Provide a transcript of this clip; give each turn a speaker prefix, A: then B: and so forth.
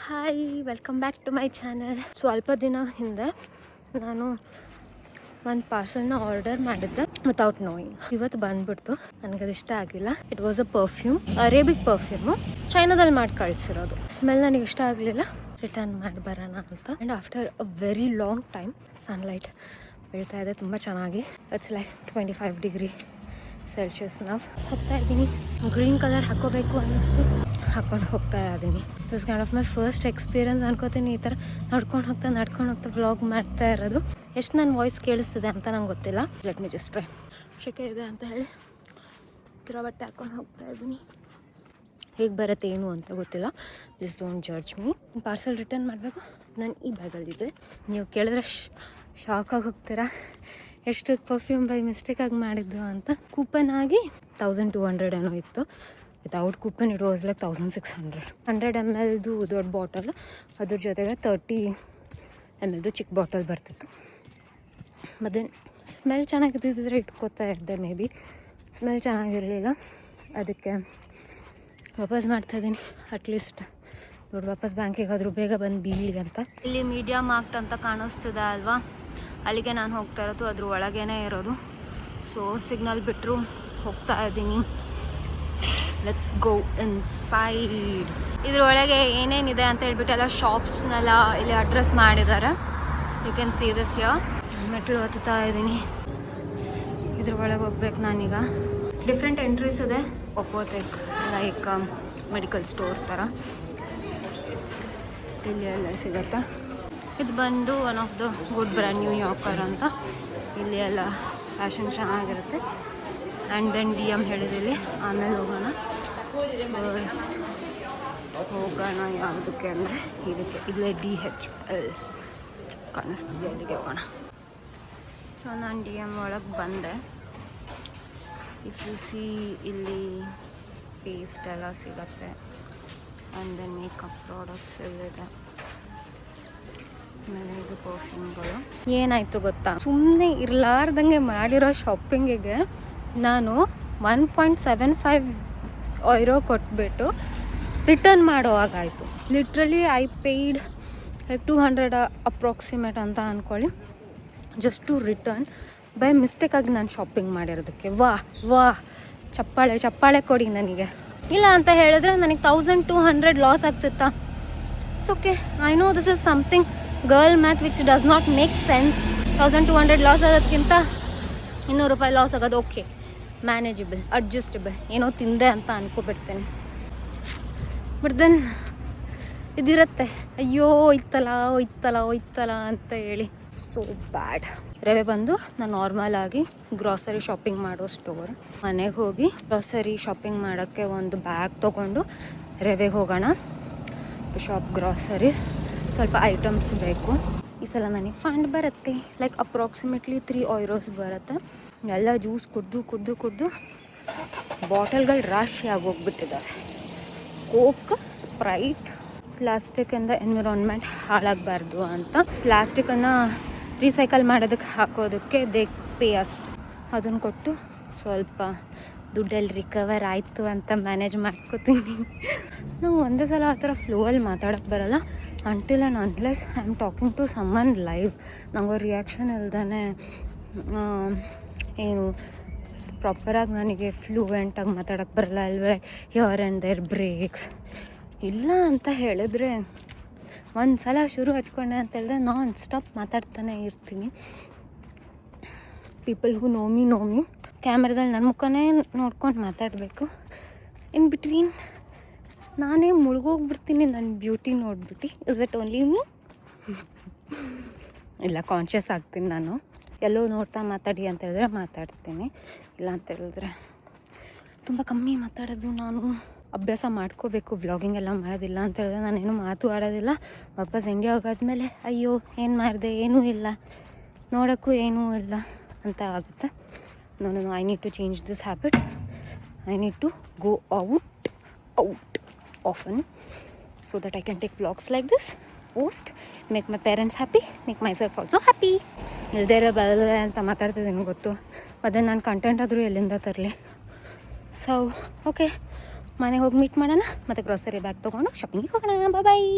A: Hi, welcome back to my channel. ಸ್ವಲ್ಪ ದಿನ ಹಿಂದೆ ನಾನು ಒಂದು ಪಾರ್ಸಲ್ನ ಆರ್ಡರ್ ಮಾಡಿದ್ದೆ ವಿತೌಟ್ ನೋಯಿಂಗ್. ಇವತ್ತು ಬಂದ್ಬಿಡ್ತು. ನನಗದು ಇಷ್ಟ ಆಗಿಲ್ಲ. It was a perfume, Arabic perfume, ಚೈನಾದಲ್ಲಿ ಮಾಡಿ ಕಳಿಸಿರೋದು. ಸ್ಮೆಲ್ ನನಗೆ ಇಷ್ಟ ಆಗಲಿಲ್ಲ, ರಿಟರ್ನ್ ಮಾಡಿ ಬರೋಣ ಅಂತ. And after a very long time sunlight ಬೀಳ್ತಾ ಇದೆ ತುಂಬ ಚೆನ್ನಾಗಿ. It's like 25 degree Celsius. ನಾವು ಹೋಗ್ತಾ ಇದ್ದೀನಿ. ಗ್ರೀನ್ ಕಲರ್ ಹಾಕೋಬೇಕು ಅನ್ನಿಸ್ತು, ಹಾಕೊಂಡು ಹೋಗ್ತಾ ಇದ್ದೀನಿ. This kind of my first experience ಅನ್ಕೋತೀನಿ. ಈ ಥರ ನಡ್ಕೊಂಡು ಹೋಗ್ತಾ ವ್ಲಾಗ್ ಮಾಡ್ತಾ ಇರೋದು. ಎಷ್ಟು ನನ್ನ ವಾಯ್ಸ್ ಕೇಳಿಸ್ತಿದೆ ಅಂತ ನಂಗೆ ಗೊತ್ತಿಲ್ಲ. Let me just try. ಶೆಕೆ ಇದೆ ಅಂತ ಹೇಳಿ ಥರ ಬಟ್ಟೆ ಹಾಕೊಂಡು ಹೋಗ್ತಾ ಇದ್ದೀನಿ. ಹೇಗೆ ಬರುತ್ತೆ ಏನು ಅಂತ ಗೊತ್ತಿಲ್ಲ. Please don't judge me. Parcel return ಮಾಡಬೇಕು. ನಾನು ಈ ಬ್ಯಾಗಲ್ಲಿದ್ದೆ. ನೀವು ಕೇಳಿದ್ರೆ ಶಾಕಾಗಿ ಹೋಗ್ತೀರಾ, ಎಷ್ಟು ಪರ್ಫ್ಯೂಮ್ ಬೈ ಮಿಸ್ಟೇಕಾಗಿ ಮಾಡಿದ್ದು ಅಂತ. ಕೂಪನ್ ಆಗಿ 1200 ಏನೋ ಇತ್ತು. Without coupon it was like 1600. 100 ml ದೊಡ್ಡ ಬಾಟಲ್, ಅದ್ರ ಜೊತೆಗೆ 30 ml ಚಿಕ್ಕ ಬಾಟಲ್ ಬರ್ತಿತ್ತು. ಮತ್ತು ಸ್ಮೆಲ್ ಚೆನ್ನಾಗಿದ್ದಿದ್ರೆ ಇಟ್ಕೋತಾ ಇದ್ದೆ. ಮೇ ಬಿ ಸ್ಮೆಲ್ ಚೆನ್ನಾಗಿರಲಿಲ್ಲ, ಅದಕ್ಕೆ ವಾಪಸ್ ಮಾಡ್ತಾಯಿದ್ದೀನಿ. ಅಟ್ಲೀಸ್ಟ್ ದುಡ್ಡು ವಾಪಸ್ ಬ್ಯಾಂಕಿಗೆ ಆದರೂ ಬೇಗ ಬಂದು ಬೀಳಲಿ ಅಂತ. ಇಲ್ಲಿ ಮೀಡಿಯಾ ಮಾರ್ಕ್ಟ್ ಅಂತ ಕಾಣಿಸ್ತಿದೆ ಅಲ್ವಾ, ಅಲ್ಲಿಗೆ ನಾನು ಹೋಗ್ತಾ ಇರೋದು. ಅದ್ರ ಒಳಗೇ ಇರೋದು. ಸೊ ಸಿಗ್ನಲ್ ಬಿಟ್ಟರು ಹೋಗ್ತಾ ಇದ್ದೀನಿ. Let's go inside. ಇದ್ರೊಳಗೆ ಏನೇನಿದೆ ಅಂತ ಹೇಳ್ಬಿಟ್ಟು ಎಲ್ಲ ಶಾಪ್ಸ್ನೆಲ್ಲ ಇಲ್ಲಿ ಅಡ್ರೆಸ್ ಮಾಡಿದ್ದಾರೆ. You can see this here. ಮೆಟ್ಲು ಹತ್ತುತ್ತಾ ಇದ್ದೀನಿ. ಇದ್ರೊಳಗೆ ಹೋಗ್ಬೇಕು ನಾನೀಗ. ಡಿಫ್ರೆಂಟ್ ಎಂಟ್ರೀಸ್ ಇದೆ. ಒಪ್ಪೋತೆಕ್ ಲೈಕ್ ಮೆಡಿಕಲ್ ಸ್ಟೋರ್ ಥರ ಇಲ್ಲಿ ಎಲ್ಲ ಸಿಗುತ್ತೆ. ಇದು ಬಂದು one of the good brand New Yorker ಅಂತ. ಇಲ್ಲಿ ಎಲ್ಲ ಫ್ಯಾಷನ್ ಚೆನ್ನಾಗಿರುತ್ತೆ. ಆ್ಯಂಡ್ ದೆನ್ DM ಹೇಳಿದಿಲ್ಲಿ. ಆಮೇಲೆ ಹೋಗೋಣ. ಫಸ್ಟ್ ಹೋಗೋಣ ಯಾವುದಕ್ಕೆ ಅಂದರೆ ಇದಕ್ಕೆ. ಇಲ್ಲೇ DHL ಕಾಣಿಸ್ತಿದೆ, ಅಲ್ಲಿಗೆ ಹೋಗೋಣ. ಸೊ ನಾನು DM ಒಳಗೆ ಬಂದೆ. ಇಫ್ ಯು ಸಿ ಇಲ್ಲಿ ಪೇಸ್ಟ್ ಎಲ್ಲ ಸಿಗುತ್ತೆ. ಆ್ಯಂಡ್ ದೆನ್ ಮೇಕಪ್ ಪ್ರಾಡಕ್ಟ್ಸ್ ಎಲ್ಲಿದೆ. ಆಮೇಲೆ ಇದು ಪರ್ಫ್ಯೂಮ್ಗಳು. ಏನಾಯಿತು ಗೊತ್ತಾ, ಸುಮ್ಮನೆ ಇರಲಾರ್ದಂಗೆ ಮಾಡಿರೋ ಶಾಪಿಂಗಿಗೆ ನಾನು 1.75 euro ಕೊಟ್ಬಿಟ್ಟು ರಿಟರ್ನ್ ಮಾಡೋವಾಗಾಯಿತು. Literally I paid like 200 approximate ಅಂತ ಅಂದ್ಕೊಳ್ಳಿ, ಜಸ್ಟ್ ಟು ರಿಟರ್ನ್. ಬೈ ಮಿಸ್ಟೇಕಾಗಿ ನಾನು ಶಾಪಿಂಗ್ ಮಾಡಿರೋದಕ್ಕೆ. ವಾ ಚಪ್ಪಾಳೆ ಕೊಡಿ ನನಗೆ. ಇಲ್ಲ ಅಂತ ಹೇಳಿದ್ರೆ ನನಗೆ 1200 ಲಾಸ್ ಆಗ್ತಿತ್ತಾ? It's okay. I know this is something girl math which does not make sense. 1200 loss ಆಗೋದಕ್ಕಿಂತ 200 ರೂಪಾಯಿ ಲಾಸ್ ಆಗೋದು ಓಕೆ, ಮ್ಯಾನೇಜಬಲ್, ಅಡ್ಜಸ್ಟಬಲ್. ಏನೋ ತಿಂದೆ ಅಂತ ಅನ್ಕೋಬಿಡ್ತೇನೆ. ಬಟ್ ದೆನ್ ಇದಿರುತ್ತೆ, ಅಯ್ಯೋ ಹೋಯ್ತಲ್ಲ ಅಂತ ಹೇಳಿ. ಸೋ ಬ್ಯಾಡ್. ರವೆ ಬಂದು ನಾನು ನಾರ್ಮಲ್ ಆಗಿ ಗ್ರಾಸರಿ ಶಾಪಿಂಗ್ ಮಾಡೋ ಸ್ಟೋರ್. ಮನೆಗೆ ಹೋಗಿ ಗ್ರಾಸರಿ ಶಾಪಿಂಗ್ ಮಾಡೋಕ್ಕೆ ಒಂದು ಬ್ಯಾಗ್ ತೊಗೊಂಡು ರವೆಗೆ ಹೋಗೋಣ. ಶಾಪ್ ಗ್ರಾಸರೀಸ್ ಸ್ವಲ್ಪ ಐಟಮ್ಸ್ ಬೇಕು. ಈ ಸಲ ನನಗೆ ಫಂಡ್ ಬರುತ್ತೆ. ಲೈಕ್ ಅಪ್ರಾಕ್ಸಿಮೇಟ್ಲಿ 3 euros ಬರುತ್ತೆ. ಎಲ್ಲ ಜ್ಯೂಸ್ ಕುಡ್ದು ಬಾಟಲ್ಗಳು ರಾಶಿ ಆಗೋಗ್ಬಿಟ್ಟಿದ್ದಾವೆ. Coke, Sprite. ಪ್ಲಾಸ್ಟಿಕ್ಕಿಂದ ಎನ್ವಿರಾನ್ಮೆಂಟ್ ಹಾಳಾಗಬಾರ್ದು ಅಂತ ಪ್ಲಾಸ್ಟಿಕ್ಕನ್ನು ರೀಸೈಕಲ್ ಮಾಡೋದಕ್ಕೆ ಹಾಕೋದಕ್ಕೆ ದೇ ಪೇಯಸ್. ಅದನ್ನು ಕೊಟ್ಟು ಸ್ವಲ್ಪ ದುಡ್ಡಲ್ಲಿ ರಿಕವರ್ ಆಯಿತು ಅಂತ ಮ್ಯಾನೇಜ್ ಮಾಡ್ಕೋತೀನಿ. ನಂಗೆ ಒಂದೇ ಸಲ ಆ ಥರ ಫ್ಲೋವಲ್ಲಿ ಮಾತಾಡೋಕ್ಕೆ ಬರೋಲ್ಲ. Until and unless I am talking to someone live. ನಂಗೆ ರಿಯಾಕ್ಷನ್ ಇಲ್ದೇ ಏನು ಪ್ರಾಪರಾಗಿ ನನಗೆ ಫ್ಲೂಯೆಂಟಾಗಿ ಮಾತಾಡೋಕ್ಕೆ ಬರಲ್ಲ. ಅಲ್ವೇ ಹಿಯರ್ ಆ್ಯಂಡ್ ದೇರ್ ಬ್ರೇಕ್ಸ್ ಇಲ್ಲ ಅಂತ ಹೇಳಿದ್ರೆ, ಒಂದು ಸಲ ಶುರು ಹಚ್ಕೊಂಡೆ ಅಂತ ಹೇಳಿದ್ರೆ ನಾನ್ ಸ್ಟಾಪ್ ಮಾತಾಡ್ತಾನೆ ಇರ್ತೀನಿ. People who know me. ಕ್ಯಾಮ್ರಾದಲ್ಲಿ ನನ್ನ ಮುಖನೇ ನೋಡ್ಕೊಂಡು ಮಾತಾಡಬೇಕು. ಇನ್ ಬಿಟ್ವೀನ್ ನಾನೇ ಮುಳುಗೋಗ್ಬಿಡ್ತೀನಿ ನನ್ನ ಬ್ಯೂಟಿ ನೋಡ್ಬಿಟ್ಟು. Is it only me? ಇಲ್ಲ, ಕಾನ್ಷಿಯಸ್ ಆಗ್ತೀನಿ ನಾನು. ಎಲ್ಲೋ ನೋಡ್ತಾ ಮಾತಾಡಿ ಅಂತ ಹೇಳಿದ್ರೆ ಮಾತಾಡ್ತೀನಿ. ಇಲ್ಲ ಅಂತ ಹೇಳಿದ್ರೆ ತುಂಬ ಕಮ್ಮಿ ಮಾತಾಡೋದು. ನಾನು ಅಭ್ಯಾಸ ಮಾಡ್ಕೋಬೇಕು ವ್ಲಾಗಿಂಗ್ ಎಲ್ಲ ಮಾಡೋದಿಲ್ಲ ಅಂತ ಹೇಳಿದ್ರೆ ನಾನೇನು ಮಾತು ಆಡೋದಿಲ್ಲ. ವಾಪಸ್ ಇಂಡಿಯಾ ಹೋಗಾದ್ಮೇಲೆ ಅಯ್ಯೋ ಏನು ಮಾಡಿದೆ, ಏನೂ ಇಲ್ಲ, ನೋಡೋಕ್ಕೂ ಏನೂ ಇಲ್ಲ ಅಂತ ಆಗುತ್ತೆ. ನಾನು I need to change this habit. I need to go out often so that I can take vlogs like this, post, make my parents happy, make myself also happy. ಇಲ್ದೇ ಇರೋ ಬರಲ್ಲ ಅಂತ ಮಾತಾಡ್ತಿದ್ದೀನಿ ಗೊತ್ತು. ಅದೇ ನಾನು ಕಂಟೆಂಟ್ ಆದರೂ ಎಲ್ಲಿಂದ ತರಲಿ. ಸೊ ಓಕೆ, ಮನೆಗೆ ಹೋಗಿ ಮೀಟ್ ಮಾಡೋಣ. ಮತ್ತು ಗ್ರಾಸರಿ ಬ್ಯಾಗ್ ತೊಗೊಂಡು ಶಾಪಿಂಗಿಗೆ ಹೋಗೋಣ. ಬಾಯ್.